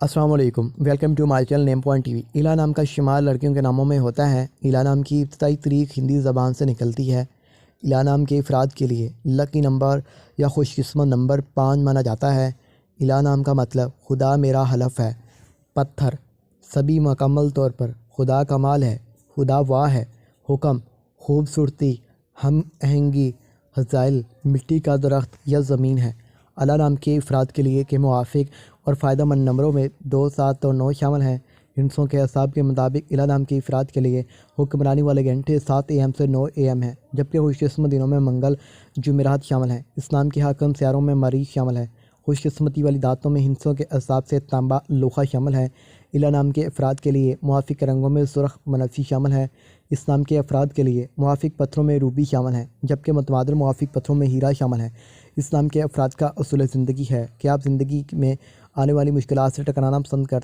السلام علیکم، welcome to my channel name point TV وی۔ الا نام کا شمار لڑکیوں کے ناموں میں ہوتا ہے۔ الا نام کی ابتدائی تاریخ ہندی زبان سے نکلتی ہے۔ الا نام کے افراد کے لیے لکی نمبر یا خوش قسمت نمبر 5 مانا جاتا ہے۔ الا نام کا مطلب خدا میرا حلف ہے۔ پتھر سبھی مکمل طور پر خدا کا مال ہے، خدا واہ ہے۔ حکم خوبصورتی، ہم آہنگی، فضائل، مٹی کا درخت یا زمین ہے۔ الا نام کے افراد کے لیے کے موافق اور فائدہ مند نمبروں میں 2، 7 اور 9 شامل ہیں۔ ہندسوں کے اعصاب کے مطابق الا نام کے افراد کے لیے حکمرانی والے گھنٹے 7 AM سے 9 AM ہیں، جبکہ خوش قسمت دنوں میں منگل، جمعرات شامل ہیں۔ اس نام کے حاکم سیاروں میں مریخ شامل ہے۔ خوش قسمتی والی دھاتوں میں ہندسوں کے اعصاب سے تانبا، لوہا شامل ہے۔ الا نام کے افراد کے لیے موافق رنگوں میں سرخ، بنفشی شامل ہے۔ اس نام کے افراد کے لیے موافق پتھروں میں روبی شامل ہیں، جبکہ متبادل موافق پتھروں میں ہیرا شامل ہے۔ اس نام کے افراد کا اصول زندگی ہے کہ آپ زندگی میں آنے والی مشکلات سے ٹکرانا پسند کرتے ہیں۔